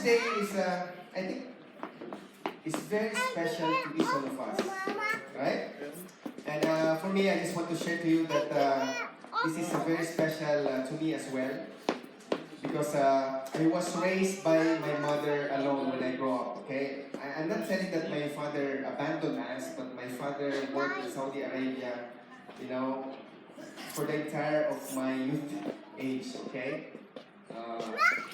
Mother's Day is, I think, is very special to each one of us, right? And for me, I just want to share to you that this is very special to me as well, because I was raised by my mother alone when I grew up. Okay, I'm not saying that my father abandoned us, but my father worked in Saudi Arabia, you know, for the entire of my youth age. Okay.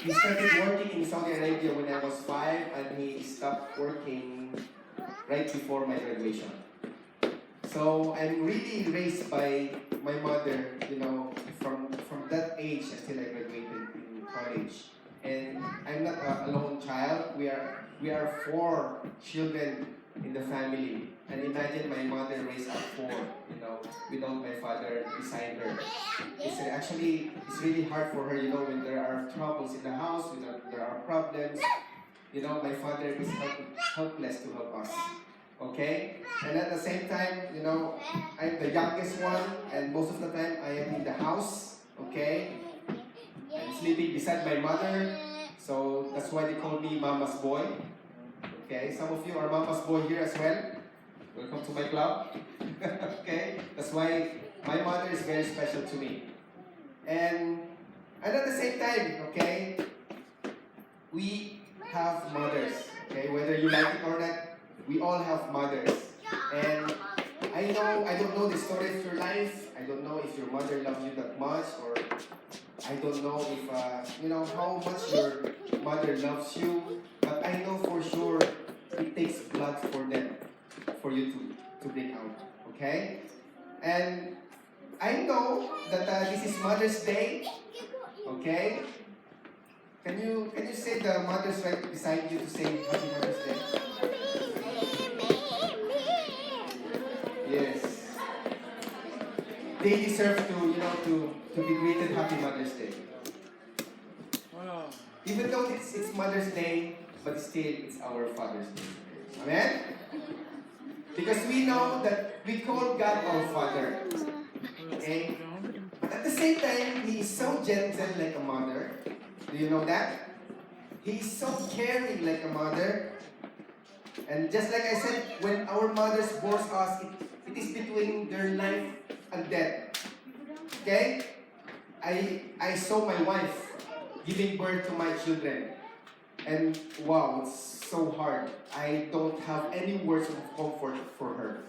He started working in Saudi Arabia when I was 5, and he stopped working right before my graduation. So I'm really raised by my mother, you know, from that age until I graduated in college. And I'm not a lone child. We are 4 children in the family. And imagine my mother raised up 4, you know, without my father beside her. It's really hard for her, you know, when there are troubles in the house, when there are problems. You know, my father is helpless to help us. Okay? And at the same time, you know, I'm the youngest one, and most of the time I am in the house. Okay? I'm sleeping beside my mother. So that's why they call me Mama's boy. Okay? Some of you are Mama's boy here as well. Welcome to my club. Okay? That's why my mother is very special to me. And at the same time, okay, we have mothers. Okay? Whether you like it or not, we all have mothers. And I don't know the story of your life. I don't know if your mother loves you that much, or I don't know if, you know, how much your mother loves you. But I know for sure it takes blood for them, for you to bring out. Okay? And I know that this is Mother's Day. Okay? Can you say the mothers right beside you to say Happy Mother's Day? Yes. They deserve to, you know, to be greeted Happy Mother's Day. Even though it's Mother's Day, but still it's our Father's Day. Amen? Because we know that we call God our Father. Okay? But at the same time, He is so gentle like a mother. Do you know that? He is so caring like a mother. And just like I said, when our mothers born us, it is between their life and death. Okay? I saw my wife giving birth to my children. And wow, it's so hard. I don't have any words of comfort for her.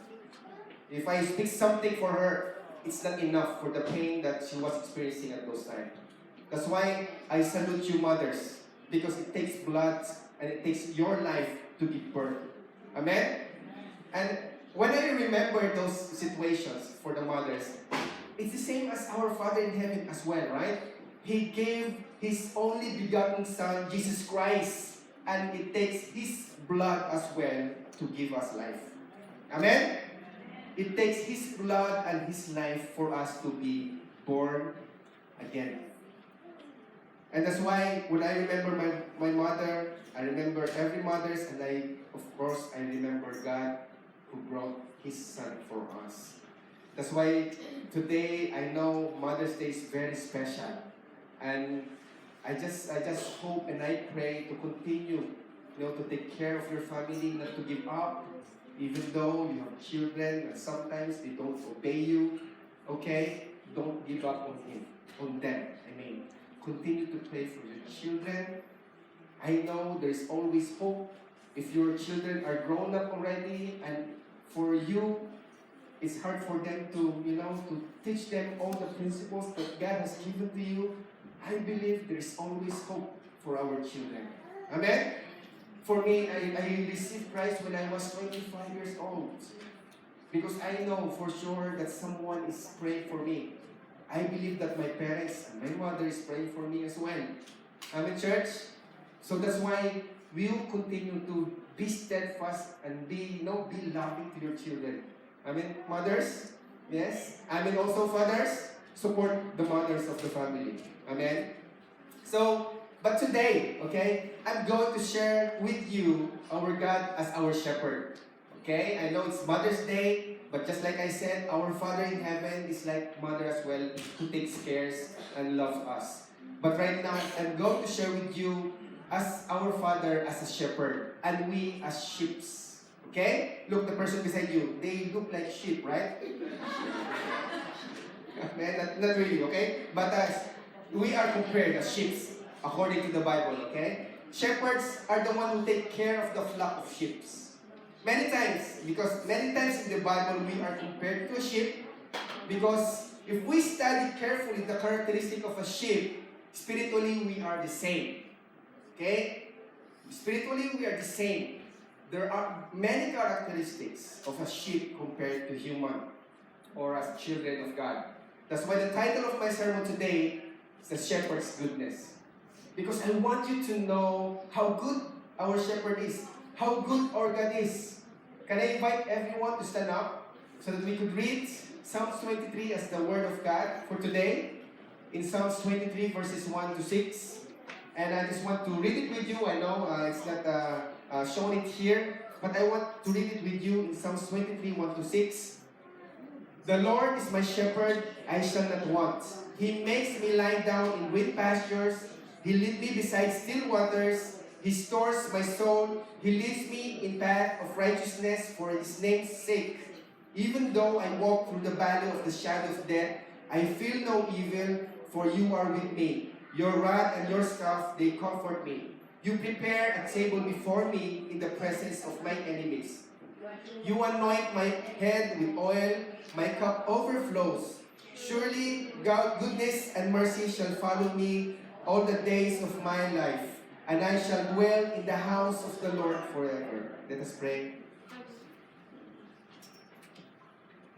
If I speak something for her, it's not enough for the pain that she was experiencing at those times. That's why I salute you mothers, because it takes blood and it takes your life to give birth. Amen? And when I remember those situations for the mothers, it's the same as our Father in heaven as well, right? He gave His only begotten Son, Jesus Christ, and it takes His blood as well to give us life. Amen? It takes His blood and His life for us to be born again. And that's why when I remember my mother, I remember every mother's, and of course, I remember God who brought His Son for us. That's why today I know Mother's Day is very special. And I just hope and I pray to continue, you know, to take care of your family, not to give up, even though you have children and sometimes they don't obey you. Okay? Don't give up on them. I mean, continue to pray for your children. I know there's always hope. If your children are grown up already, and for you, it's hard for them to, you know, to teach them all the principles that God has given to you. I believe there's always hope for our children. Amen? For me, I received Christ when I was 25 years old. Because I know for sure that someone is praying for me. I believe that my parents and my mother is praying for me as well. Amen, church? So that's why we will continue to be steadfast and be loving to your children. Amen, mothers? Yes? Amen, also fathers? Support the mothers of the family. Amen? So, but today, okay, I'm going to share with you our God as our shepherd. Okay? I know it's Mother's Day, but just like I said, our Father in heaven is like mother as well, who takes care and loves us. But right now, I'm going to share with you as our Father as a shepherd, and we as sheep. Okay? Look the person beside you. They look like sheep, right? not really, okay? But we are compared as sheep, according to the Bible, okay? Shepherds are the one who take care of the flock of sheep. Many times in the Bible we are compared to a sheep, because if we study carefully the characteristic of a sheep, spiritually we are the same. Okay? Spiritually we are the same. There are many characteristics of a sheep compared to human or as children of God. That's why the title of my sermon today is The Shepherd's Goodness. Because I want you to know how good our shepherd is, how good our God is. Can I invite everyone to stand up so that we could read Psalms 23 as the Word of God for today? In Psalms 23 verses 1 to 6. And I just want to read it with you. I know it's not shown it here, but I want to read it with you in Psalms 23, 1 to 6. The Lord is my shepherd, I shall not want. He makes me lie down in green pastures. He leads me beside still waters. He restores my soul. He leads me in path of righteousness for His name's sake. Even though I walk through the valley of the shadow of death, I feel no evil, for you are with me. Your rod and your staff, they comfort me. You prepare a table before me in the presence of my enemies. You anoint my head with oil, my cup overflows. Surely God, goodness and mercy shall follow me all the days of my life, and I shall dwell in the house of the Lord forever. Let us pray.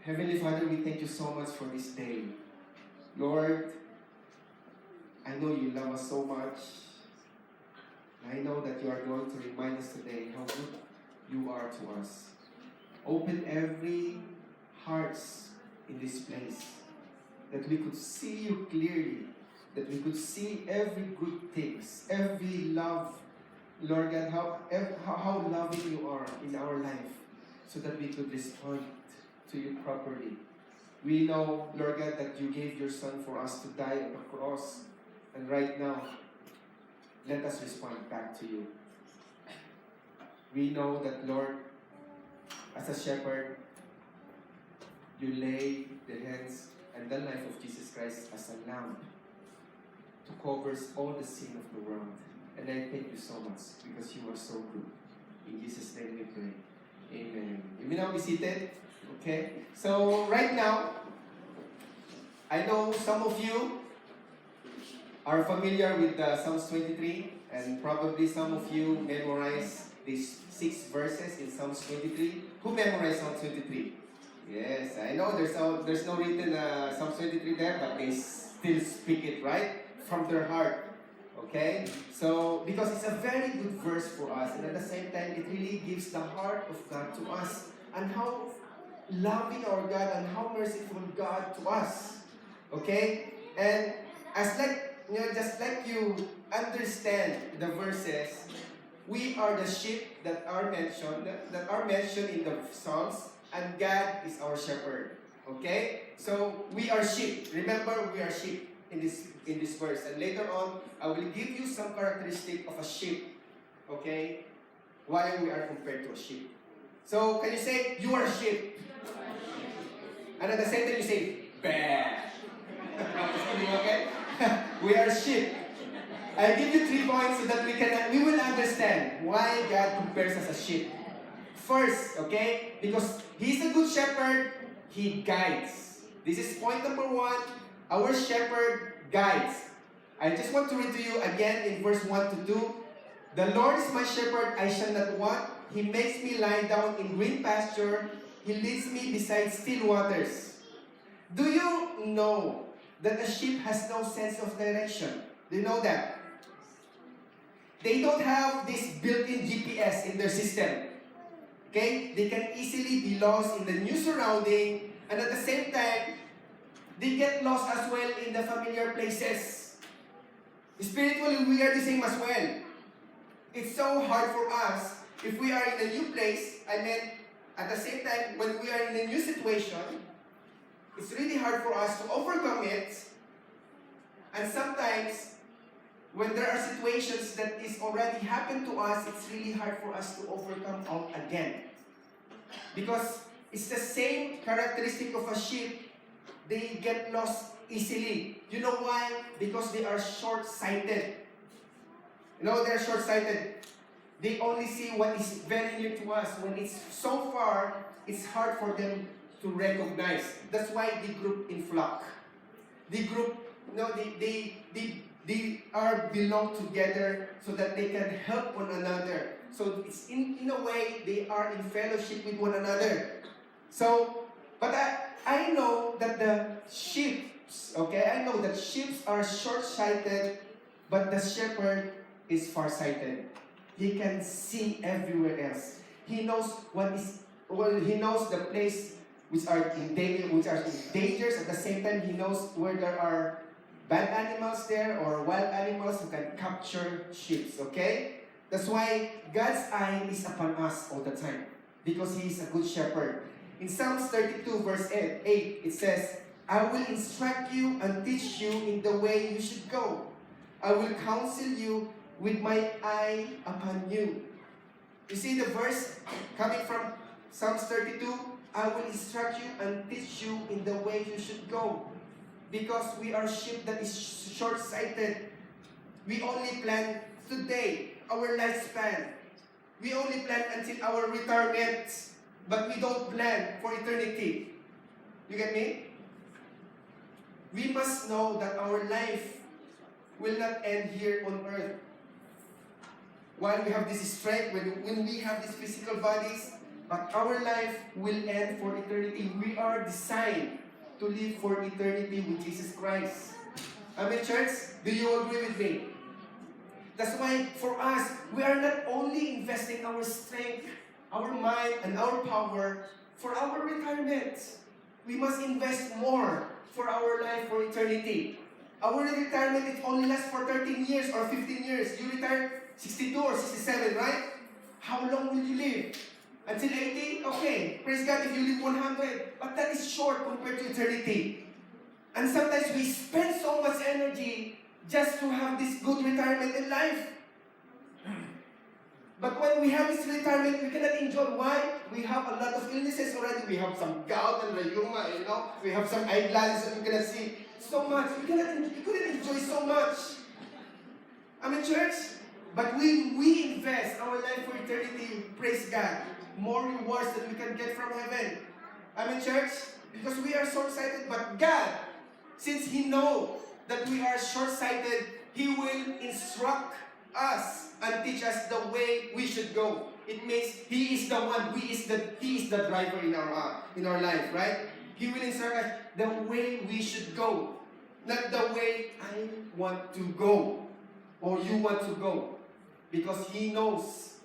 Heavenly Father, we thank you so much for this day. Lord, I know you love us so much. I know that you are going to remind us today how good you are to us. Open every hearts in this place, that we could see you clearly, that we could see every good things, every love, Lord God, how loving you are in our life, so that we could respond to you properly. We know, Lord God, that you gave your Son for us to die on the cross, and right now, let us respond back to you. We know that, Lord, as a shepherd, you lay the hands and the life of Jesus Christ as a lamp to cover all the sin of the world. And I thank you so much because you are so good. In Jesus' name we pray. Amen. You may now be seated. Okay? So, right now, I know some of you are familiar with Psalms 23, and probably some of you memorize these 6 verses in Psalms 23. Who memorized Psalms 23? Yes, I know there's no written Psalms 23 there, but they still speak it, right? From their heart. Okay? So, because it's a very good verse for us, and at the same time, it really gives the heart of God to us, and how loving our God and how merciful God to us. Okay? And just like you understand the verses, we are the sheep that are mentioned in the Psalms, and God is our shepherd. Okay? So we are sheep. Remember, we are sheep in this verse. And later on, I will give you some characteristic of a sheep. Okay? Why we are compared to a sheep. So can you say, you are a sheep? And at the same time you say, bah. Okay? We are sheep. I give you 3 points so that we will understand why God compares us as sheep. First, okay, because He's a good shepherd, He guides. This is point number 1. Our shepherd guides. I just want to read to you again in verse 1 to 2. The Lord is my shepherd, I shall not want. He makes me lie down in green pasture. He leads me beside still waters. Do you know that a sheep has no sense of direction? Do you know that? They don't have this built-in GPS in their system. Okay? They can easily be lost in the new surrounding, and at the same time, they get lost as well in the familiar places. Spiritually, we are the same as well. It's so hard for us if we are in a new place. I mean, at the same time, when we are in a new situation, it's really hard for us to overcome it. And sometimes, when there are situations that is already happened to us, it's really hard for us to overcome out again. Because it's the same characteristic of a sheep. They get lost easily. You know why? Because they are short-sighted. You know, they're short-sighted. They only see what is very near to us. When it's so far, it's hard for them to recognize. That's why they group in flock. They group, they are belong together so that they can help one another. So it's in a way they are in fellowship with one another. So, but I know that the sheep, okay, I know that sheep are short-sighted, but the shepherd is far-sighted. He can see everywhere else. He knows he knows the place which are in dangers. At the same time, he knows where there are bad animals there or wild animals who can capture sheep. Okay, that's why God's eye is upon us all the time because He is a good shepherd. In Psalms 32 verse 8, it says, "I will instruct you and teach you in the way you should go. I will counsel you with my eye upon you." You see the verse coming from Psalms 32? I will instruct you and teach you in the way you should go. Because we are sheep that is short-sighted. We only plan today, our lifespan. We only plan until our retirement. But we don't plan for eternity. You get me? We must know that our life will not end here on earth. While we have this strength, when we have these physical bodies, but our life will end for eternity. We are designed to live for eternity with Jesus Christ. Amen, church? Do you agree with me? That's why for us, we are not only investing our strength, our mind, and our power for our retirement. We must invest more for our life for eternity. Our retirement, it only lasts for 13 years or 15 years. You retire 62 or 67, right? How long will you live? Until 80? Okay. Praise God if you live 100. But that is short compared to eternity. And sometimes we spend so much energy just to have this good retirement in life. But when we have this retirement, we cannot enjoy. Why? We have a lot of illnesses already. We have some gout and rheuma, We have some eye glands that we cannot see. So much. We couldn't enjoy so much. Amen, church? But when we invest our life for eternity, praise God, more rewards that we can get from heaven. Amen, church? Because we are short-sighted, but God, since He knows that we are short-sighted, He will instruct us and teach us the way we should go. It means He is the one, He is the driver in our life, right? He will instruct us the way we should go, not the way I want to go or you want to go, because He knows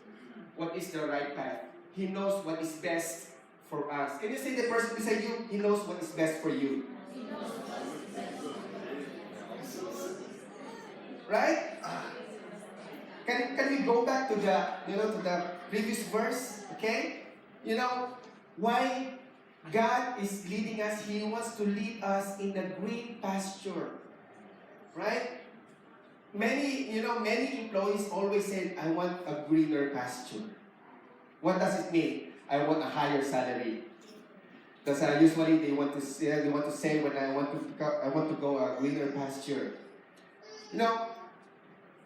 what is the right path. He knows what is best for us. Can you say the person beside you? He knows what is best for you. Right? Can we go back to the previous verse? Okay? Why God is leading us? He wants to lead us in the green pasture. Right? Many employees always say, I want a greener pasture. What does it mean? I want a higher salary. Because usually they want to say when I want to go a greener pasture.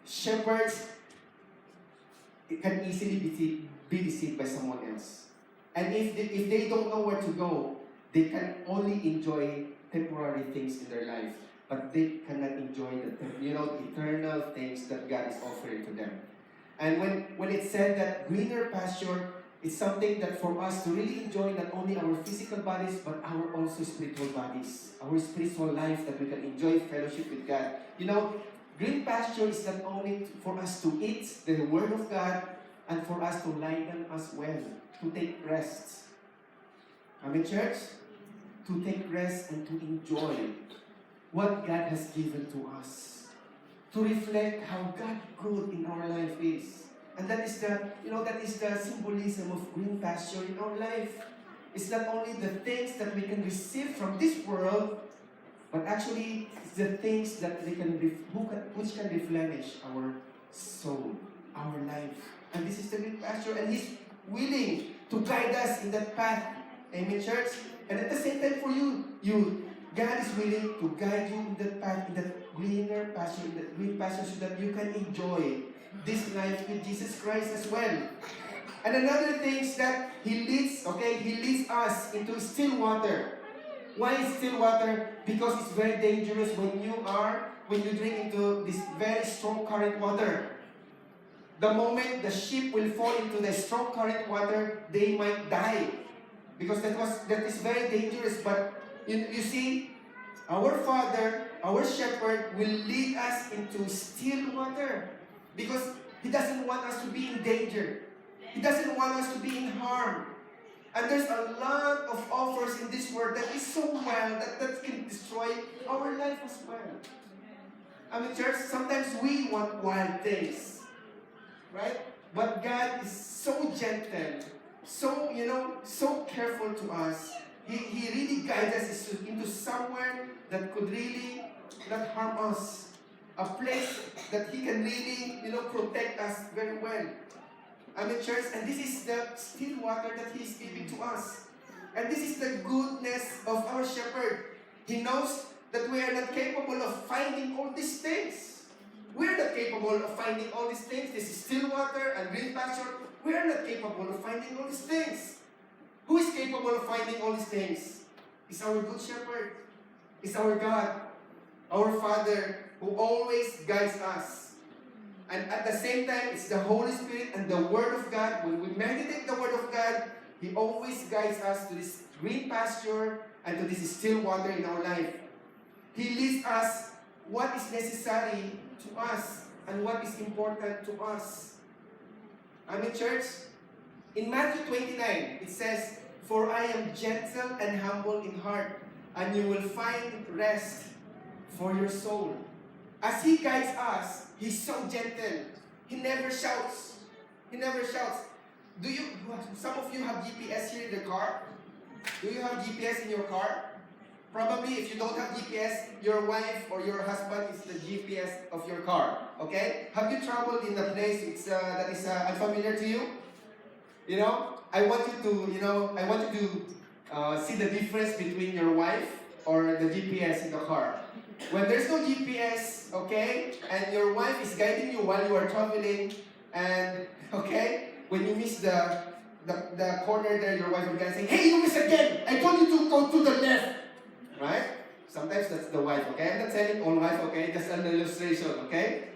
Shepherds can easily be deceived by someone else. And if they don't know where to go, they can only enjoy temporary things in their life, but they cannot enjoy the eternal things that God is offering to them. And when it said that greener pasture, it's something that for us to really enjoy not only our physical bodies, but our also spiritual bodies, our spiritual life, that we can enjoy fellowship with God. Green pasture is not only for us to eat the Word of God and for us to lie down as well, to take rest. Amen, church? To take rest and to enjoy what God has given to us. To reflect how God good in our life is. And that is the symbolism of green pasture in our life. It's not only the things that we can receive from this world, But actually, it's the things that which can replenish our soul, our life. And this is the great pastor, and he's willing to guide us in that path. Amen, church? And at the same time for you, God is willing to guide you in that path, in that greener pasture, in that green pasture, so that you can enjoy this life with Jesus Christ as well. And another thing is that He leads us into still water. Why still water? Because it's very dangerous when you drink into this very strong current water. The moment the sheep will fall into the strong current water, they might die. Because that is very dangerous. But you see, our Father, our Shepherd, will lead us into still water. Because He doesn't want us to be in danger. He doesn't want us to be in harm. And there's a lot of offers in this world that is so wild that can destroy our life as well. I mean, church, sometimes we want wild things, right? But God is so gentle, so careful to us. He really guides us into somewhere that could really not harm us. A place that He can really, protect us very well. I mean, church, and this is the still water that He is giving to us. And this is the goodness of our Shepherd. He knows that we are not capable of finding all these things. We are not capable of finding all these things. This is still water and green pasture. We are not capable of finding all these things. Who is capable of finding all these things? It's our good Shepherd. It's our God, our Father, who always guides us. And at the same time, it's the Holy Spirit and the Word of God. When we meditate the Word of God, He always guides us to this green pasture and to this still water in our life. He leads us what is necessary to us and what is important to us. Amen, church? In Matthew 29, it says, "For I am gentle and humble in heart, and you will find rest for your soul." As He guides us, He's so gentle. He never shouts. He never shouts. Some of you have GPS here in the car? Do you have GPS in your car? Probably if you don't have GPS, your wife or your husband is the GPS of your car. Okay? Have you traveled in a place that is unfamiliar to you? I want you to see the difference between your wife or the GPS in the car. When there's no GPS, okay, and your wife is guiding you while you are traveling, and when you miss the corner there, your wife will say, "Hey, you missed again! I told you to go to the left!" Right? Sometimes that's the wife, okay? I'm not saying all wife, okay? Just an illustration, okay?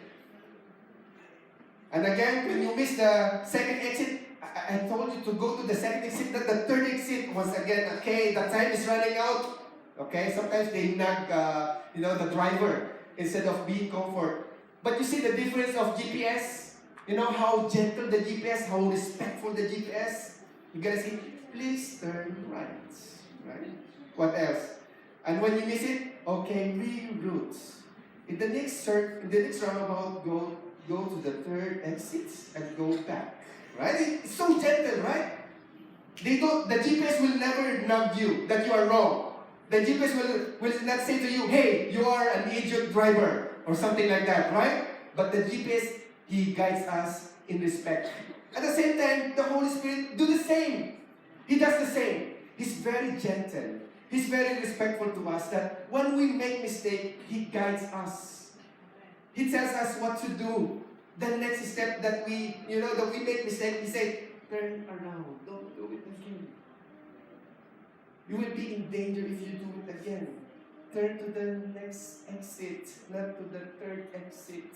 And again, when you miss the second exit, I told you to go to the second exit, not the third exit. Once again, okay, the time is running out. Okay, sometimes they nag, the driver instead of being comfort. But you see the difference of GPS. You know how gentle the GPS, how respectful the GPS. You gotta say, "Please turn right." Right? What else? And when you miss it, okay, reroute. In the next roundabout, go to the third exit and go back. Right? It's so gentle, right? The GPS will never nag you that you are wrong. The GPS will not say to you, "Hey, you are an idiot driver," or something like that, right? But the GPS, He guides us in respect. At the same time, the Holy Spirit do the same. He does the same. He's very gentle. He's very respectful to us, that when we make mistake, He guides us. He tells us what to do. The next step that we make mistake, He says, "Turn around, don't do it again. You will be in danger if you do it again. Turn to the next exit, not to the third exit."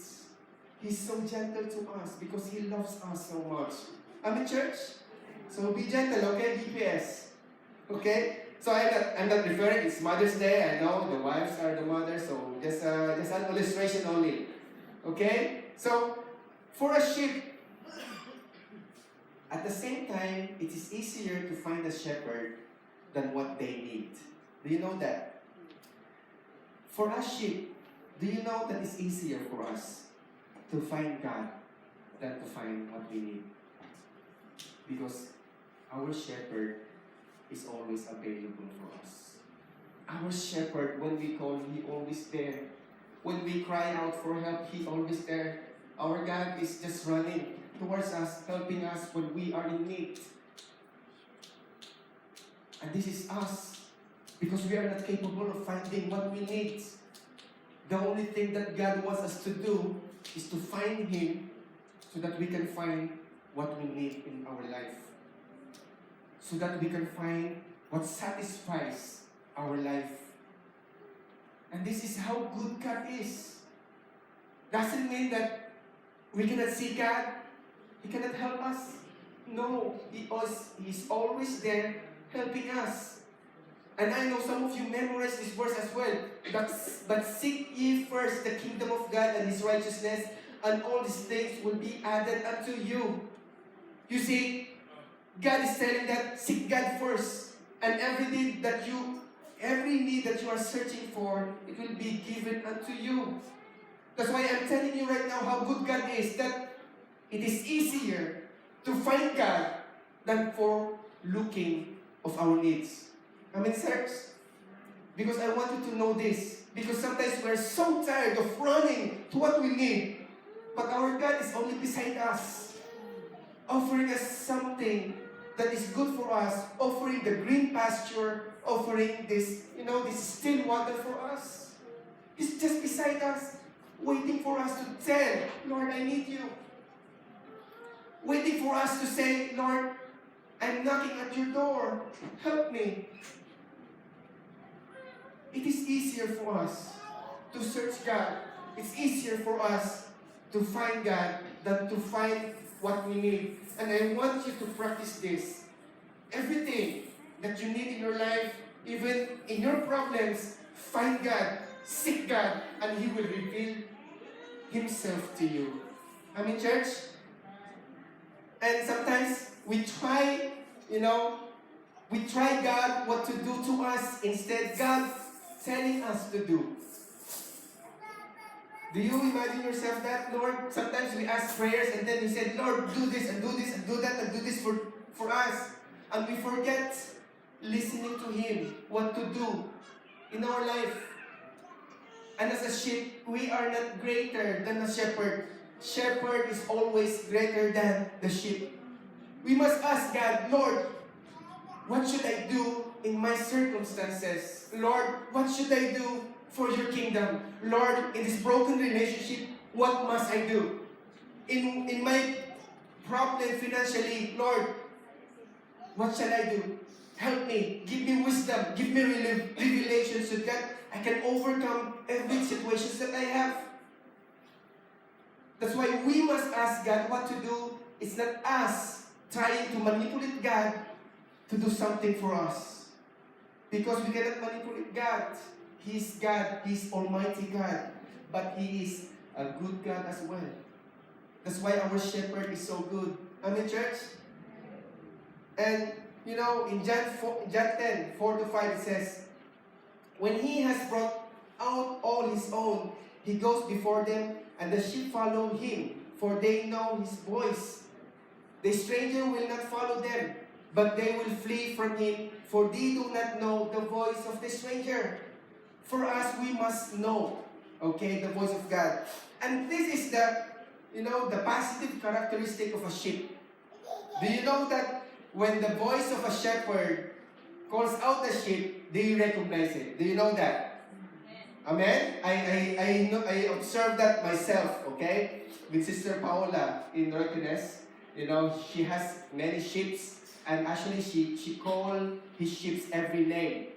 He's so gentle to us because He loves us so much. Amen, church? So be gentle, okay, GPS? Okay? So I'm not referring, it's Mother's Day. I know the wives are the mothers, so just an illustration only. Okay? So, for a sheep, at the same time, it is easier to find a shepherd than what they need. Do you know that? For us sheep, do you know that it's easier for us to find God than to find what we need? Because our shepherd is always available for us. our shepherd, when we call, He always there. When we cry out for help, He always there. Our God is just running towards us, helping us when we are in need. And this is us, because we are not capable of finding what we need. The only thing that God wants us to do is to find Him so that we can find what we need in our life. So that we can find what satisfies our life. And this is how good God is. Doesn't mean that we cannot see God, He cannot help us. No, He's always there helping us. And I know some of you memorize this verse as well. But seek ye first the kingdom of God and His righteousness, and all these things will be added unto you. You see, God is telling that seek God first, and every need that you are searching for, it will be given unto you. That's why I'm telling you right now how good God is, that it is easier to find God than for looking of our needs. Amen, sirs? Because I want you to know this. Because sometimes we're so tired of running to what we need. But our God is only beside us, offering us something that is good for us, offering the green pasture, offering this still water for us. He's just beside us, waiting for us to tell, Lord, I need you. Waiting for us to say, Lord, I'm knocking at your door. Help me. It is easier for us to search God. It's easier for us to find God than to find what we need. And I want you to practice this. Everything that you need in your life, even in your problems, find God, seek God, and He will reveal Himself to you. Amen, church? And sometimes we try God what to do to us instead God telling us to do. Do you imagine yourself that, Lord? Sometimes we ask prayers and then we say, Lord, do this and do this and do that and do this for us. And we forget listening to Him, what to do in our life. And as a sheep, we are not greater than a shepherd. Shepherd is always greater than the sheep. We must ask God, Lord, what should I do in my circumstances? Lord, what should I do for your kingdom? Lord, in this broken relationship, what must I do? In my problem financially, Lord, what shall I do? Help me. Give me wisdom. Give me revelation so that I can overcome every situation that I have. That's why we must ask God what to do. It's not us trying to manipulate God to do something for us. Because we cannot manipulate God. He is God. He is Almighty God. But He is a good God as well. That's why our shepherd is so good. Amen, church? And, in John 10, 4-5, it says, when He has brought out all His own, He goes before them, and the sheep follow Him, for they know His voice. The stranger will not follow them, but they will flee from Him, for they do not know the voice of the stranger. For us, we must know, the voice of God. And this is the positive characteristic of a sheep. Do you know that when the voice of a shepherd calls out the sheep, they recognize it? Do you know that? Amen? I observed that myself, with Sister Paola in Norway. She has many sheep, and actually she called his sheep every name.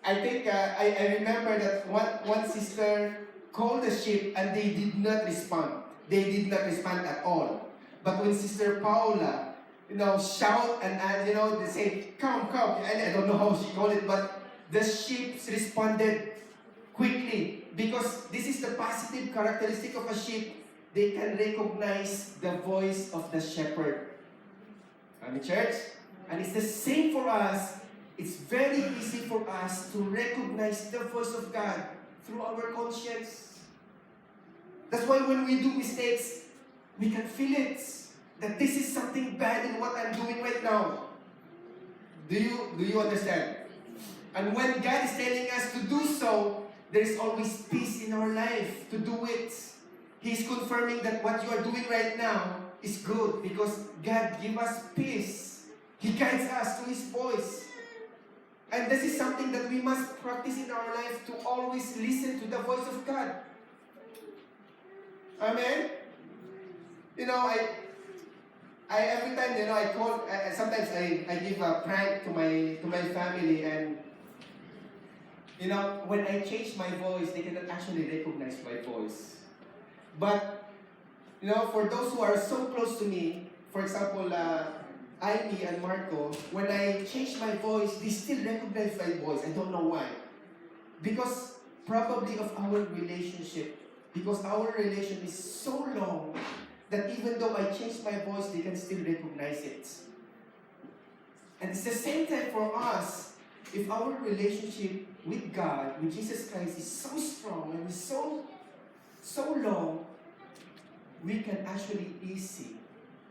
I think I remember that one sister called the sheep and they did not respond. They did not respond at all. But when Sister Paula, shout and they say, come, and I don't know how she called it, but the sheep responded quickly, because this is the positive characteristic of a sheep. They can recognize the voice of the shepherd. Amen, church? And it's the same for us. It's very easy for us to recognize the voice of God through our conscience. That's why when we do mistakes, we can feel it, that this is something bad in what I'm doing right now. Do you understand? And when God is telling us to do so, there is always peace in our life to do it. He's confirming that what you are doing right now is good because God gives us peace. He guides us to His voice. And this is something that we must practice in our life, to always listen to the voice of God. Amen? You know, I every time, you know, I call, sometimes I give a prank to my family, and you know, when I change my voice, they cannot actually recognize my voice. But you know, for those who are so close to me, for example, Ivy and Marco, when I change my voice, they still recognize my voice. I don't know why. Because probably of our relationship. Because our relation is so long that even though I change my voice, they can still recognize it. And it's the same time for us. If our relationship with God, with Jesus Christ, is so strong and so long, we can actually easy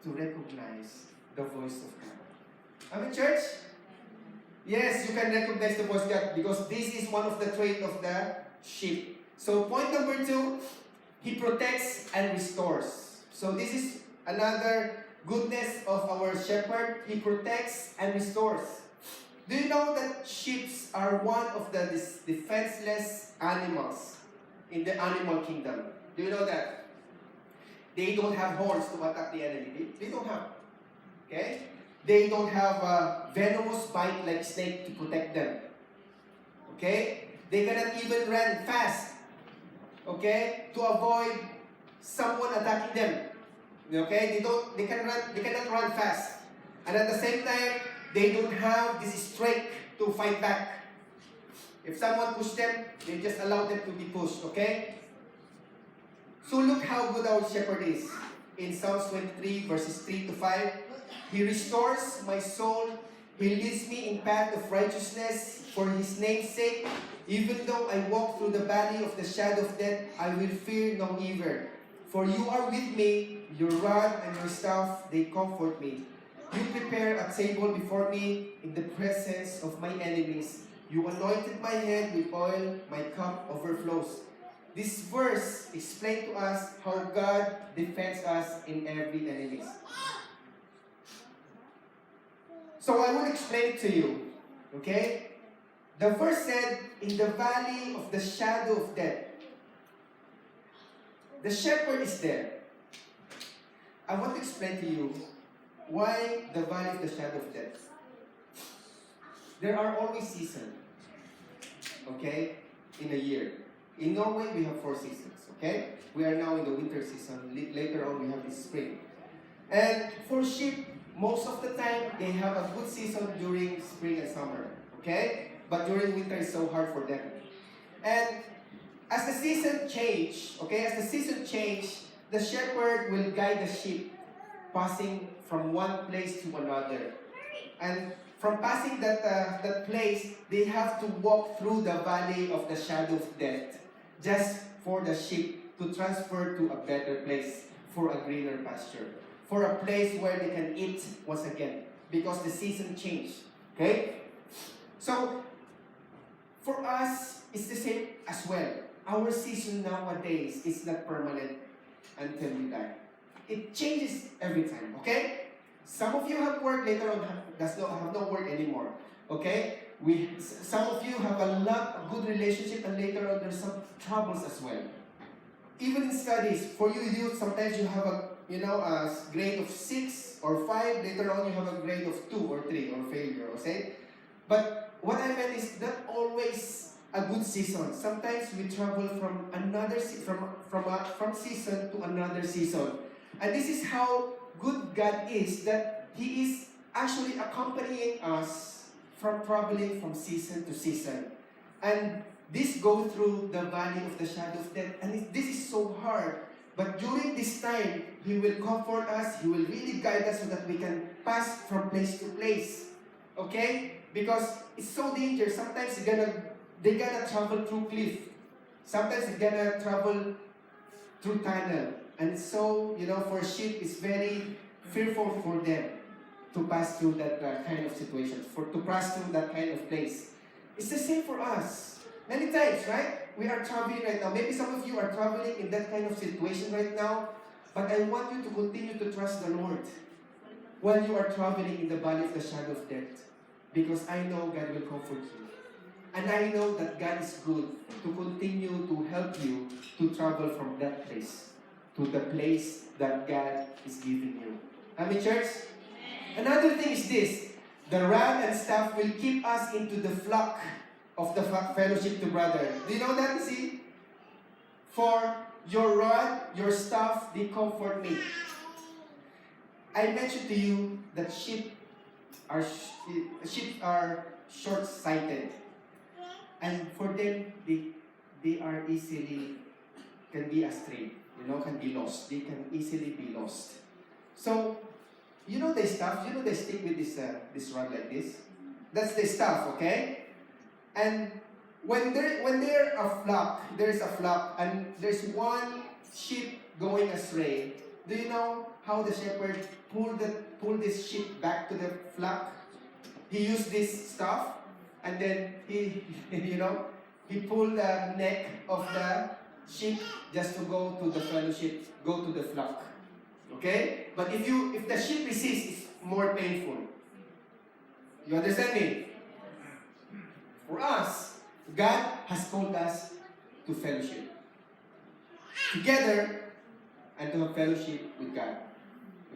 to recognize the voice of God. Amen, church? Yes, you can recognize the voice of God because this is one of the traits of the sheep. So point number 2, He protects and restores. So this is another goodness of our shepherd. He protects and restores. Do you know that sheep are one of the defenseless animals in the animal kingdom? Do you know that? They don't have horns to attack the enemy. They don't have. Okay? They don't have a venomous bite like snake to protect them. Okay? They cannot even run fast. Okay? To avoid someone attacking them. Okay? They cannot run fast. And at the same time, they don't have this strength to fight back. If someone pushes them, they just allow them to be pushed. Okay? So look how good our shepherd is. In Psalms 23 verses 3 to 5, He restores my soul. He leads me in path of righteousness for His name's sake. Even though I walk through the valley of the shadow of death, I will fear no evil. For you are with me, your rod and your staff, they comfort me. You prepare a table before me in the presence of my enemies. You anointed my head with oil, my cup overflows. This verse explains to us how God defends us in every enemy. So I will explain it to you. Okay? The verse said, in the valley of the shadow of death. The shepherd is there. I want to explain to you why the valley of the shadow of death. There are always seasons. Okay? In a year. In Norway, we have 4 seasons. Okay? We are now in the winter season. Later on, we have the spring. And for sheep, most of the time, they have a good season during spring and summer. Okay? But during winter, it's so hard for them. And as the season change, the shepherd will guide the sheep passing from one place to another. And from passing that place, they have to walk through the valley of the shadow of death, just for the sheep to transfer to a better place, for a greener pasture, for a place where they can eat once again, because the season changed. Okay? So, for us, it's the same as well. Our season nowadays is not permanent until we die. It changes every time, okay? Some of you have work, later on have no work anymore, okay? Some of you have a lot of good relationship, and later on there's some troubles as well. Even in studies, for you sometimes you have a grade of 6 or 5, later on you have a grade of 2 or 3 or failure, okay? But what I meant is not always a good season. Sometimes we travel from from season to another season. And this is how good God is, that He is actually accompanying us from traveling from season to season. And this goes through the valley of the shadow of death. And this is so hard. But during this time, He will comfort us. He will really guide us so that we can pass from place to place. Okay? Because it's so dangerous. Sometimes they're gonna travel through cliff. Sometimes they're gonna travel through tunnel. And so, for sheep, it's very fearful for them to pass through that kind of situation, to pass through that kind of place. It's the same for us. Many times, right? We are traveling right now. Maybe some of you are traveling in that kind of situation right now. But I want you to continue to trust the Lord while you are traveling in the valley of the shadow of death. Because I know God will comfort you. And I know that God is good to continue to help you to travel from that place to the place that God is giving you. Amen, church? Another thing is this. The rod and staff will keep us into the flock of the fellowship together. Do you know that? See? For your rod, your staff, they comfort me. I mentioned to you that sheep are short-sighted. And for them, they are easily, can be astray. Can be lost. They can easily be lost. So, you know the staff? You know they stick with this rod like this? That's the staff, okay? And when there's a flock, and there's one sheep going astray, do you know how the shepherd pull this sheep back to the flock? He used this staff, and then he pulled the neck of the sheep just to go to the fellowship, go to the flock. Okay? But if the sheep resists, it's more painful. You understand me? For us, God has called us to fellowship together and to have fellowship with God.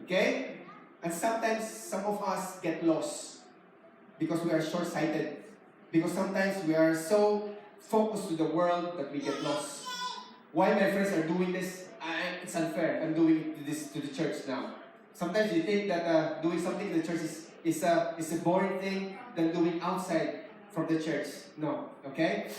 Okay? And sometimes some of us get lost because we are short-sighted. Because sometimes we are so focused to the world that we get lost. Why my friends are doing this? It's unfair. I'm doing this to the church now. Sometimes you think that doing something in the church is a boring thing than doing outside from the church. No. Okay?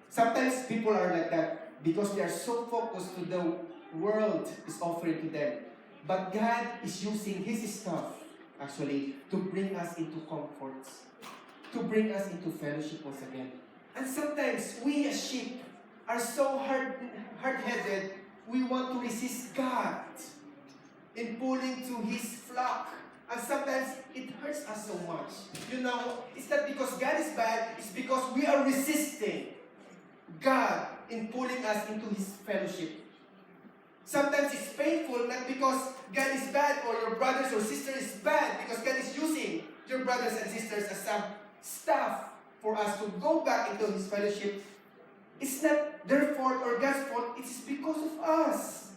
Sometimes people are like that because they are so focused to the world is offering to them. But God is using His stuff, actually, to bring us into comfort, to bring us into fellowship once again. And sometimes we as sheep are so hard-headed, we want to resist God in pulling to His flock. And sometimes it hurts us so much. It's not because God is bad, it's because we are resisting God in pulling us into His fellowship. Sometimes it's painful, not because God is bad or your brothers or sisters is bad, because God is using your brothers and sisters as some staff for us to go back into His fellowship. It's not their fault or God's fault, it's because of us.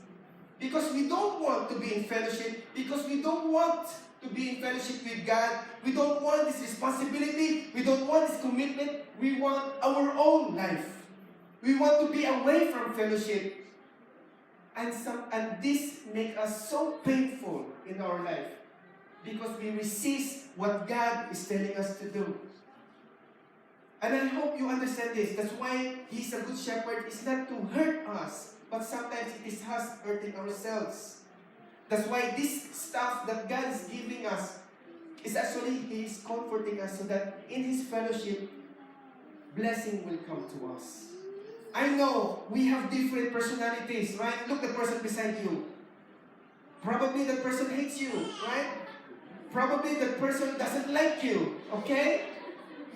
Because we don't want to be in fellowship, because we don't want to be in fellowship with God, we don't want this responsibility, we don't want this commitment, we want our own life. We want to be away from fellowship. And this makes us so painful in our life because we resist what God is telling us to do. And I hope you understand this. That's why He's a good shepherd. It's not to hurt us, but sometimes it is us hurting ourselves. That's why this stuff that God is giving us is actually He is comforting us so that in His fellowship, blessing will come to us. I know we have different personalities, right? Look the person beside you. Probably the person hates you, right? Probably the person doesn't like you, okay?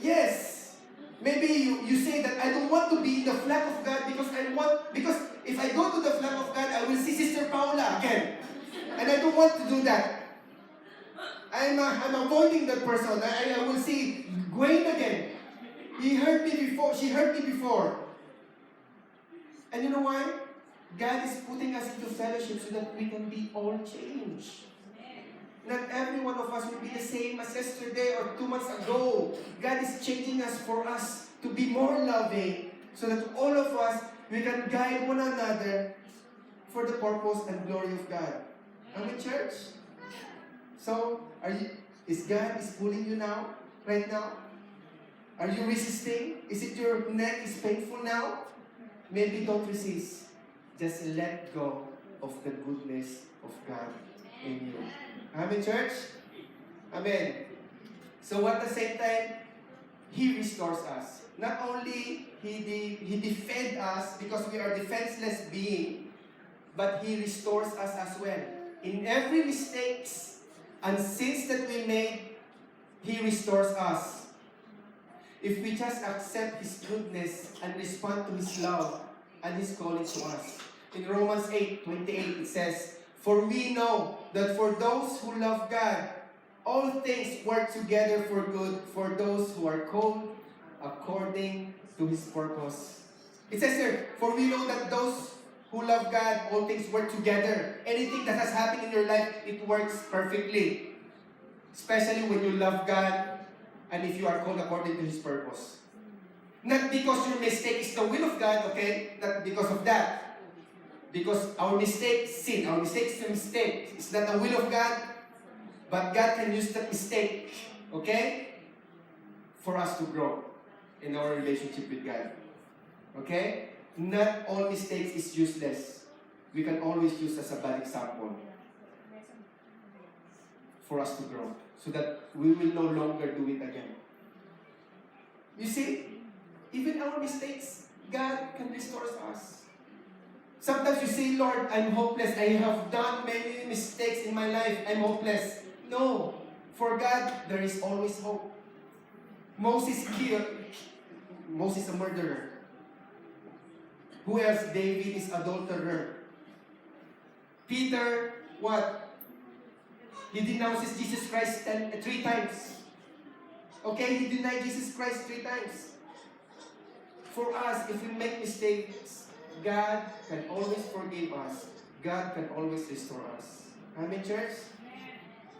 Yes. Maybe you say that I don't want to be in the flock of God because if I go to the flock of God, I will see Sister Paula again. And I don't want to do that. I'm avoiding that person. I will see Gwen again. She hurt me before. And you know why? God is putting us into fellowship so that we can be all changed. Not every one of us will be the same as yesterday or 2 months ago. God is changing us for us to be more loving so that all of us, we can guide one another for the purpose and glory of God. Amen, church? So, is God pulling you now? Right now? Are you resisting? Is it your neck is painful now? Maybe don't resist. Just let go of the goodness of God in you. Amen, church? Amen. So at the same time, He restores us. Not only He defends us because we are defenseless being, but He restores us as well. In every mistakes and sins that we made, He restores us. if we just accept His goodness and respond to His love and His calling to us. In Romans 8:28 it says, "For we know that for those who love God, all things work together for good for those who are called according to His purpose." It says here, "For we know that those who love God, all things work together." Anything that has happened in your life, it works perfectly. Especially when you love God and if you are called according to His purpose. Not because your mistake is the will of God, okay? Not because of that. Because our mistake, sin, our mistake is a mistake. It's not the will of God, but God can use that mistake, okay? For us to grow in our relationship with God. Okay? Not all mistakes is useless. We can always use as a bad example for us to grow, so that we will no longer do it again. You see, even our mistakes, God can restore us. Sometimes you say, "Lord, I'm hopeless. I have done many mistakes in my life. I'm hopeless." No. For God, there is always hope. Moses is a murderer. Who else? David is adulterer. Peter, what? He denounces Jesus Christ 3 times. Okay, he denied Jesus Christ 3 times. For us, if we make mistakes, God can always forgive us. God can always restore us. Amen, church?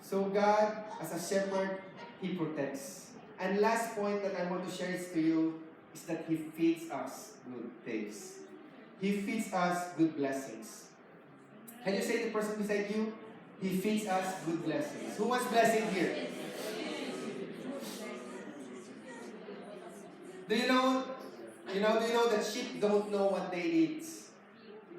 So God, as a shepherd, He protects. And last point that I want to share to you is that He feeds us good things. He feeds us good blessings. Can you say to the person beside you, He feeds us good blessings? Who wants blessing here? Do you know that sheep don't know what they eat?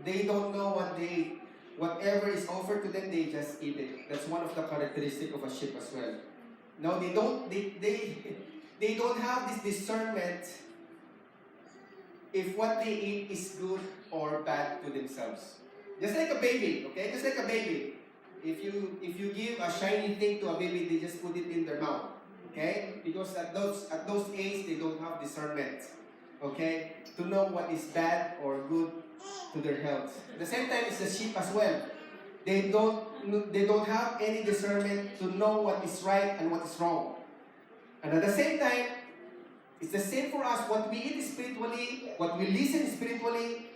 They don't know what they eat. Whatever is offered to them, they just eat it. That's one of the characteristics of a sheep as well. No, they don't have this discernment if what they eat is good or bad to themselves. Just like a baby, okay? Just like a baby. If you give a shiny thing to a baby, they just put it in their mouth. Okay? Because at those age, they don't have discernment. Okay? To know what is bad or good to their health. At the same time, it's the sheep as well. They don't have any discernment to know what is right and what is wrong. And at the same time, it's the same for us. What we eat spiritually, what we listen spiritually,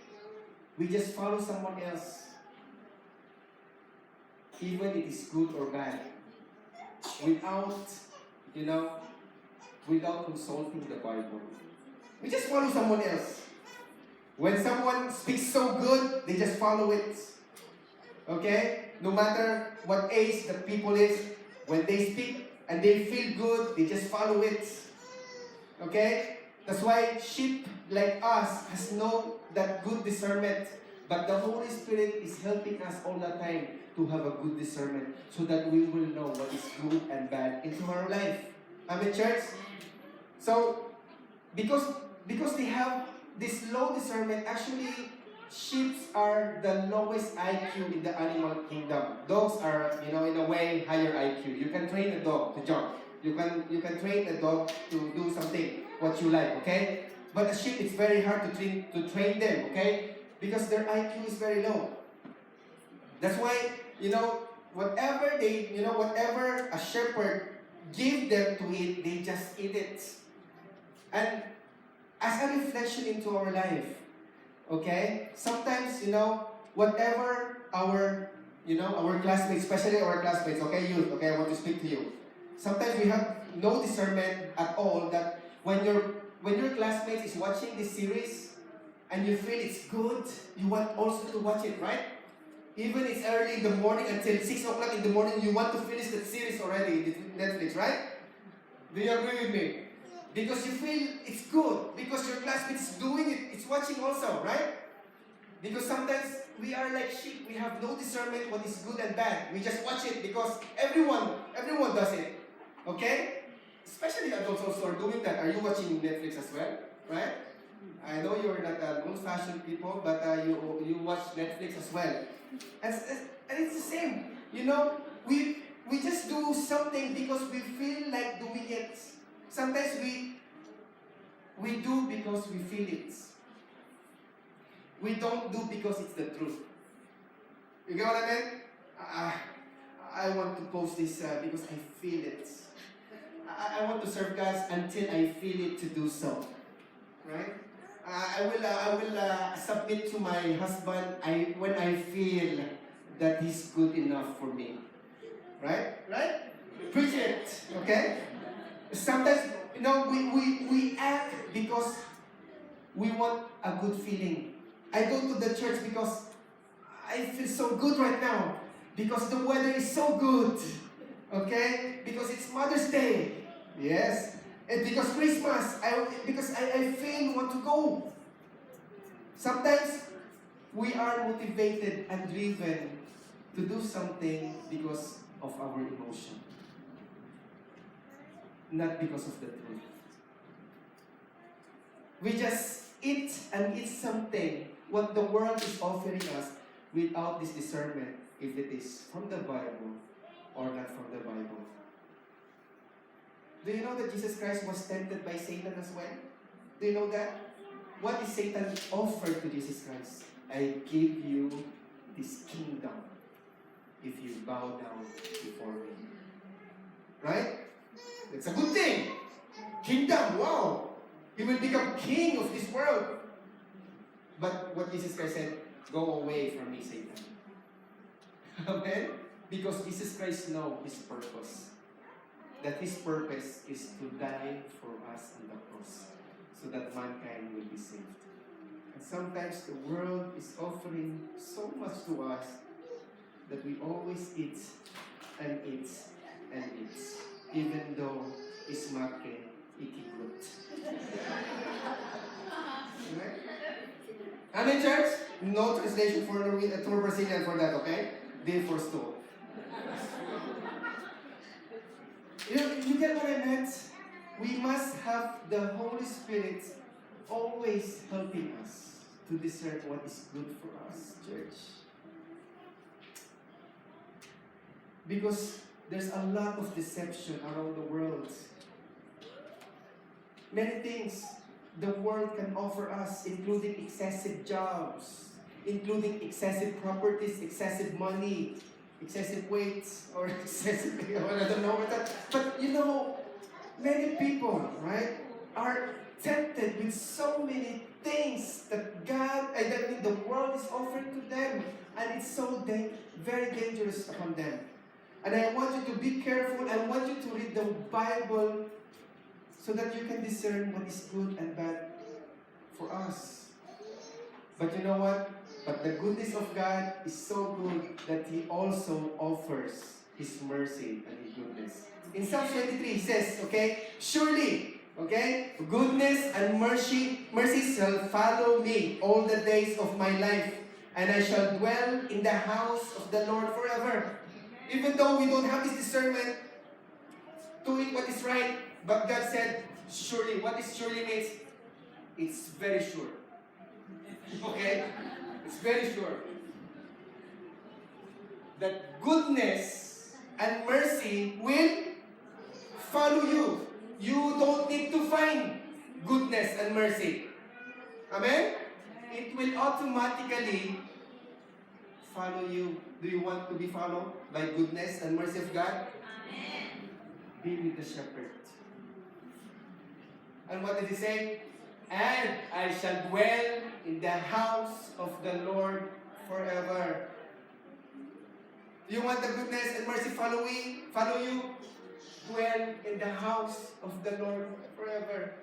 we just follow someone else. Even it is good or bad. Without consulting the Bible. We just follow someone else. When someone speaks so good, they just follow it. Okay? No matter what age the people is, when they speak and they feel good, they just follow it. Okay? That's why sheep like us has no that good discernment. But the Holy Spirit is helping us all the time to have a good discernment so that we will know what is good and bad into our life. Amen, church? So, because they have this low discernment, actually, sheep are the lowest IQ in the animal kingdom. Dogs are, in a way, higher IQ. You can train a dog to jump. You can train a dog to do something what you like, okay? But a sheep, it's very hard to train them, okay? Because their IQ is very low. That's why, whatever a shepherd give them to eat, they just eat it. And as a reflection into our life, okay? Sometimes, whatever our classmates, especially our classmates, okay, youth, okay, I want to speak to you. Sometimes we have no discernment at all that when your classmate is watching this series and you feel it's good, you want also to watch it, right? Even it's early in the morning until 6 o'clock in the morning, you want to finish that series already, Netflix, right? Do you agree with me? Because you feel it's good, because your classmate is doing it, it's watching also, right? Because sometimes we are like sheep, we have no discernment what is good and bad. We just watch it because everyone does it. Okay? Especially adults also are doing that. Are you watching Netflix as well? Right? I know you're not old-fashioned people, but you watch Netflix as well. And it's the same. We just do something because we feel like doing it. Sometimes We do because we feel it. We don't do because it's the truth. You get what I mean? I want to post this because I feel it. I want to serve God until I feel it to do so. Right? I will submit to my husband when I feel that he's good enough for me. Right? Right? Preach it. Okay? Sometimes, we act because we want a good feeling. I go to the church because I feel so good right now. Because the weather is so good. Okay? Because it's Mother's Day. Yes. And because Christmas, because I feel want to go. Sometimes we are motivated and driven to do something because of our emotion. Not because of the truth. We just eat something, what the world is offering us, without this discernment, if it is from the Bible or not from the Bible. Do you know that Jesus Christ was tempted by Satan as well? Do you know that? What did Satan offer to Jesus Christ? I give you this kingdom if you bow down before me. Right? It's a good thing. Kingdom, wow. You will become king of this world. But what Jesus Christ said, go away from me, Satan. Amen? Because Jesus Christ knows his purpose. That his purpose is to die for us on the cross so that mankind will be saved. And sometimes the world is offering so much to us that we always eat and eat and eat, even though it's make ikigut. Amen, church? No translation for Brazilian for that, okay? They forestall. You get what I meant? We must have the Holy Spirit always helping us to discern what is good for us, church. Because there's a lot of deception around the world. Many things the world can offer us, including excessive jobs, including excessive properties, excessive money, excessive weight, or excessive, I don't know what that. But many people, right, are tempted with so many things that the world is offering to them, and it's so very dangerous upon them. And I want you to be careful. I want you to read the Bible so that you can discern what is good and bad for us. But you know what? But the goodness of God is so good that He also offers His mercy and His goodness. In Psalm 23, He says, surely, goodness and mercy shall follow me all the days of my life, and I shall dwell in the house of the Lord forever. Even though we don't have this discernment to eat what is right, but God said, surely. What is surely means? It's very sure. Okay? It's very sure. That goodness and mercy will follow you. You don't need to find goodness and mercy. Amen? It will automatically follow you. Do you want to be followed by goodness and mercy of God? Amen. Be with the shepherd. And what did He say? And I shall dwell in the house of the Lord forever. Do you want the goodness and mercy follow you? Dwell in the house of the Lord forever.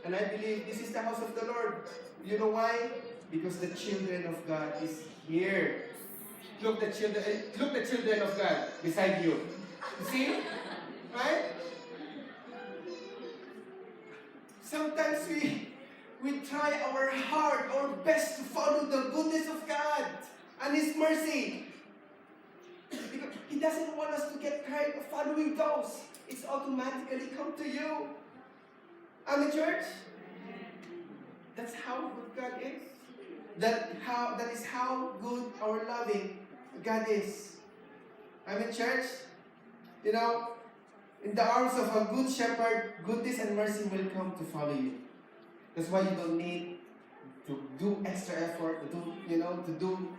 And I believe this is the house of the Lord. You know why? Because the children of God is here. Look the children of God beside you. You see? Right? Sometimes we try our hard, our best to follow the goodness of God and His mercy. Because He doesn't want us to get tired of following those. It's automatically come to you. Amen, church? That's how good God is. That is how good our loving God is. Amen, church? In the arms of a good shepherd, goodness and mercy will come to follow you. That's why you don't need to do extra effort, to do,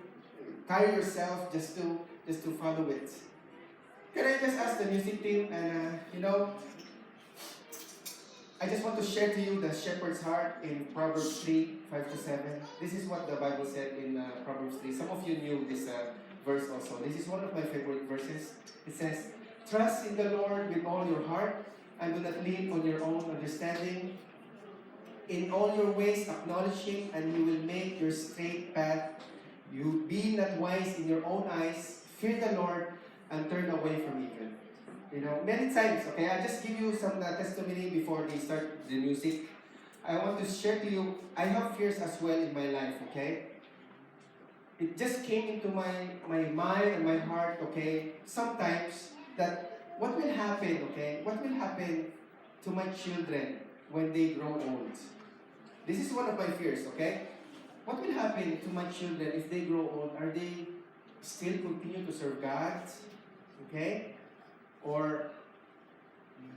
carry yourself just to follow it. Can I just ask the music team, and I just want to share to you the shepherd's heart in Proverbs 3:5-7. This is what the Bible said in Proverbs 3. Some of you knew this verse also. This is one of my favorite verses. It says, "Trust in the Lord with all your heart, and do not lean on your own understanding. In all your ways acknowledge Him, and He will make your straight path. You be not wise in your own eyes. Fear the Lord, and turn away from evil." Many times, okay, I'll just give you some testimony before they start the music. I want to share to you, I have fears as well in my life, okay? It just came into my mind and my heart, okay, sometimes that what will happen, okay? What will happen to my children when they grow old? This is one of my fears, okay? What will happen to my children if they grow old? Are they still continue to serve God? Okay? Or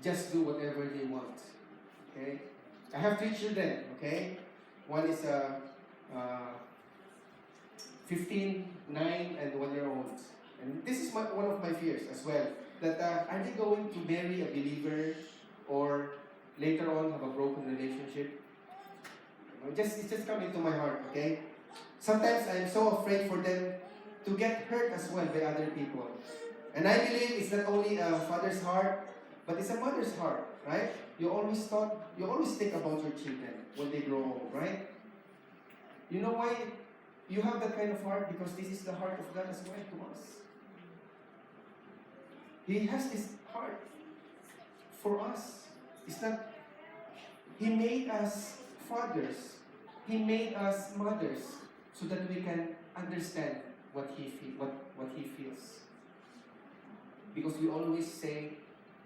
just do whatever they want? Okay? I have 3 children, okay? One is 15, 9, and 1-year-old. And this is one of my fears as well. That are they going to marry a believer or later on have a broken relationship? It's just coming to my heart, okay? Sometimes I'm so afraid for them to get hurt as well by other people. And I believe it's not only a father's heart, but it's a mother's heart, right? You always think about your children when they grow old, right? You know why you have that kind of heart? Because this is the heart of God as well to us. He has this heart for us. It's not, He made us fathers. He made us mothers so that we can understand what He feels. Because we always say,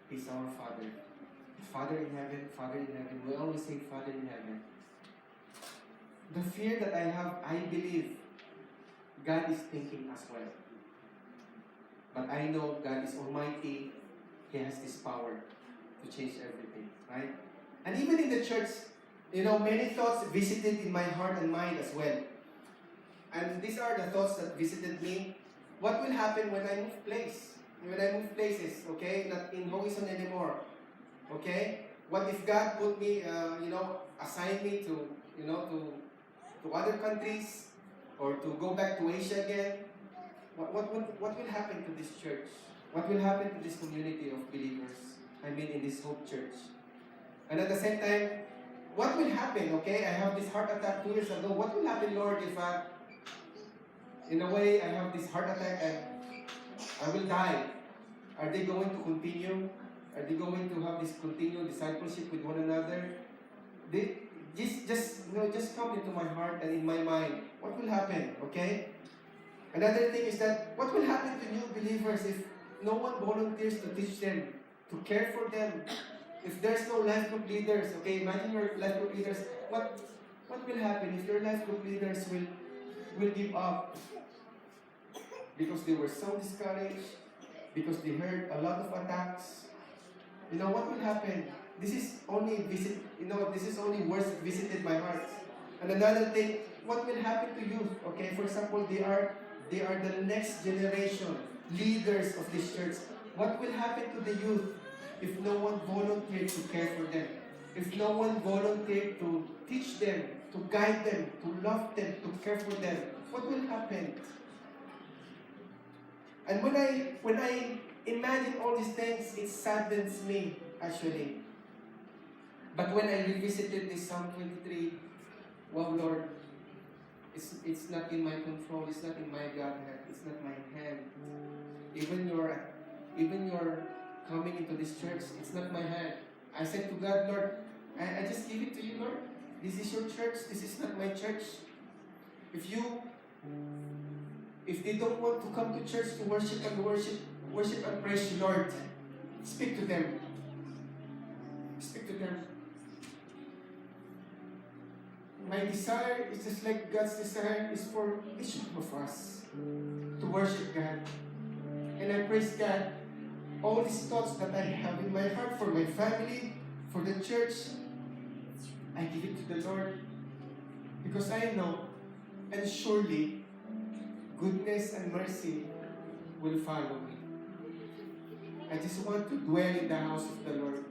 He's our Father. Father in heaven, Father in heaven. We always say, Father in heaven. The fear that I have, I believe God is thinking as well. But I know God is almighty. He has this power to change everything, right? And even in the church, many thoughts visited in my heart and mind as well. And these are the thoughts that visited me. What will happen when I move place? When I move places, okay? Not in Haugesund anymore, okay? What if God put me, assign me to other countries or to go back to Asia again? What will happen to this church? What will happen to this community of believers? I mean, in this Hope Church. And at the same time, what will happen, okay? I have this heart attack 2 years ago. What will happen, Lord, if in a way I have this heart attack and I will die? Are they going to continue? Are they going to have this continued discipleship with one another? Just come into my heart and in my mind. What will happen, okay? Another thing is that, what will happen to new believers if no one volunteers to teach them, to care for them? If there's no life group leaders, okay, imagine your life group leaders, what will happen if your life group leaders will give up? Because they were so discouraged, because they heard a lot of attacks. What will happen? This is only words that visited my heart. And another thing, what will happen to youth? Okay, for example, they are the next generation leaders of this church. What will happen to the youth if no one volunteered to care for them? If no one volunteered to teach them, to guide them, to love them, to care for them? What will happen? And when I imagine all these things, it saddens me, actually. But when I revisited this Psalm 23, wow, Lord, it's not in my control, it's not in my Godhead, it's not my hand. Even your coming into this church, it's not my hand. I said to God, Lord, I just give it to you, Lord. This is your church, this is not my church. If they don't want to come to church to worship and praise you, Lord, speak to them. Speak to them. My desire is just like God's desire is for each of us to worship God. And I praise God. All these thoughts that I have in my heart for my family, for the church, I give it to the Lord. Because I know, and surely, goodness and mercy will follow me. I just want to dwell in the house of the Lord.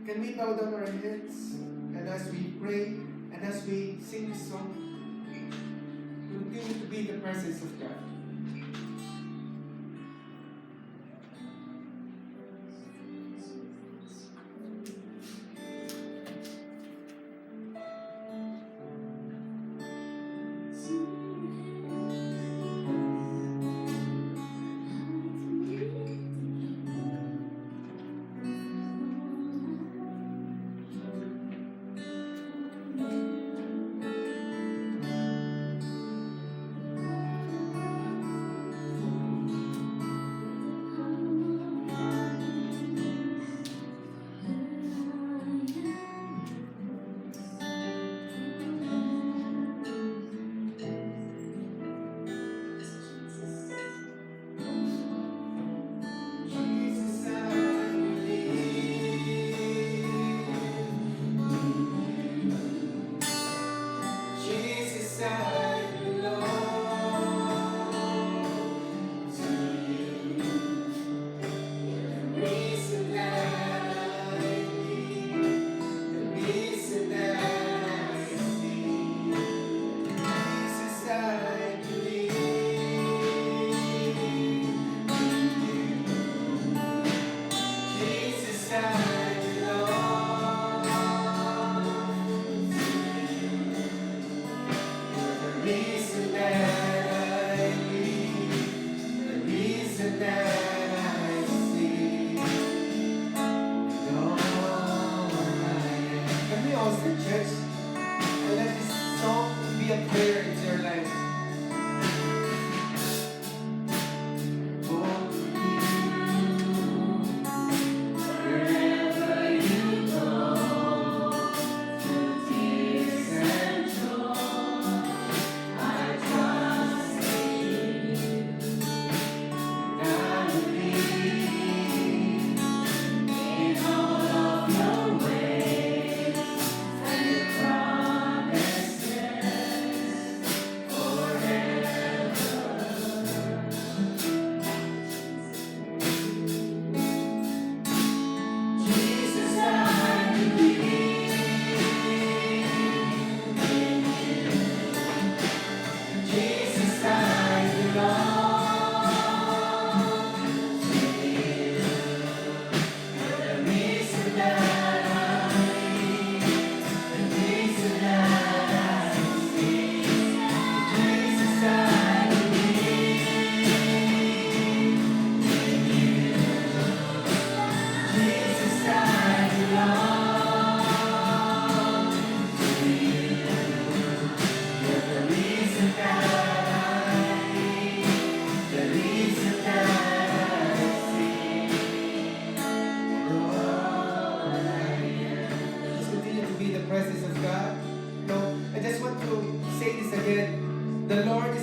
Can we bow down our heads? And as we pray, and as we sing this song, continue to be in the presence of God.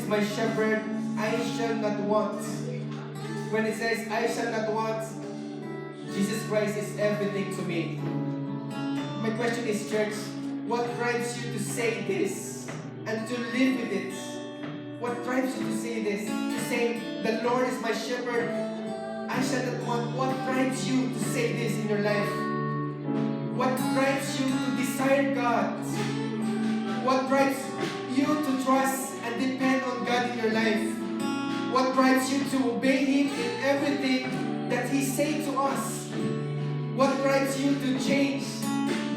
My shepherd, I shall not want. When it says, I shall not want, Jesus Christ is everything to me. My question is, church, what drives you to say this and to live with it? What drives you to say this? To say, the Lord is my shepherd, I shall not want. What drives you to say this in your life? What drives you to desire God? What drives you to trust and depend on God in your life? What drives you to obey Him in everything that He says to us? What drives you to change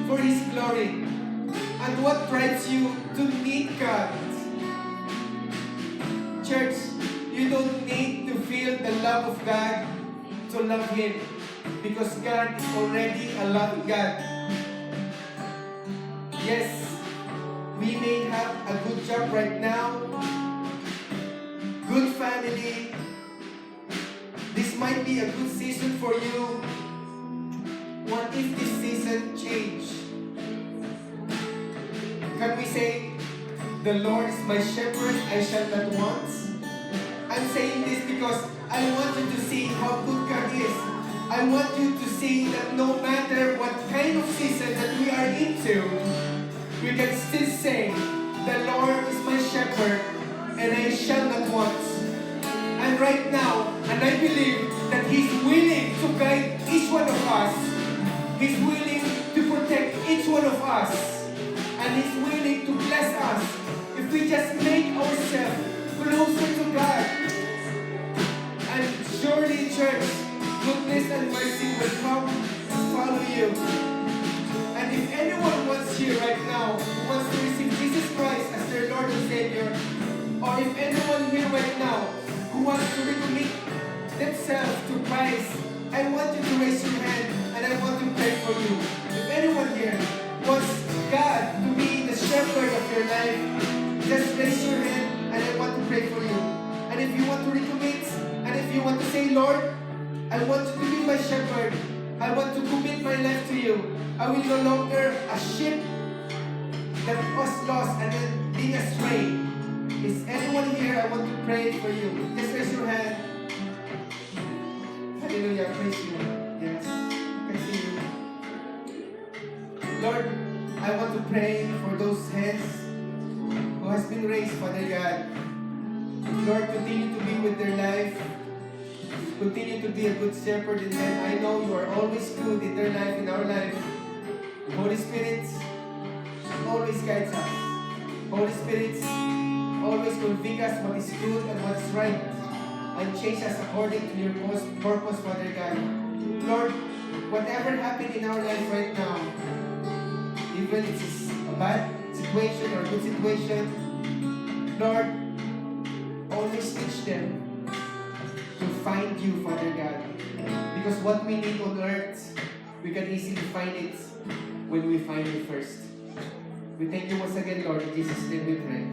for His glory? And what drives you to need God? Church, you don't need to feel the love of God to love Him, because God is already a loving God. Yes, we may have a good job right now, good family. This might be a good season for you. What if this season change? Can we say, the Lord is my shepherd, I shall not want? I'm saying this because I want you to see how good God is. I want you to see that no matter what kind of season that we are into, we can still say, the Lord is my shepherd, and I shall not want. And right now, and I believe that He's willing to guide each one of us. He's willing to protect each one of us. And He's willing to bless us if we just make ourselves closer to God. And surely, church, goodness and mercy will come and follow you. And if anyone wants you right now, who wants to receive Jesus Christ as their Lord and Savior, or if anyone here right now who wants to recommit themselves to Christ, I want you to raise your hand and I want to pray for you. If anyone here wants God to be the shepherd of your life, just raise your hand and I want to pray for you. And if you want to recommit, and if you want to say, Lord, I want you to be my shepherd, I want to commit my life to you. I will no longer a sheep that was lost and then being astray. Is anyone here? I want to pray for you. Just raise your hand. Hallelujah. Praise you. Yes. I can see you. Lord, I want to pray for those hands who has been raised, Father God. Lord, continue to be with their life. Continue to be a good shepherd in them. I know you are always good in their life, in our life. The Holy Spirit always guides us. Holy Spirit always convict us what is good and what is right, and change us according to your purpose, Father God. Lord, whatever happened in our life right now, even if it's a bad situation or a good situation, Lord, always teach them to find you, Father God. Because what we need on earth, we can easily find it when we find you first. We thank you once again, Lord. In Jesus' name we pray.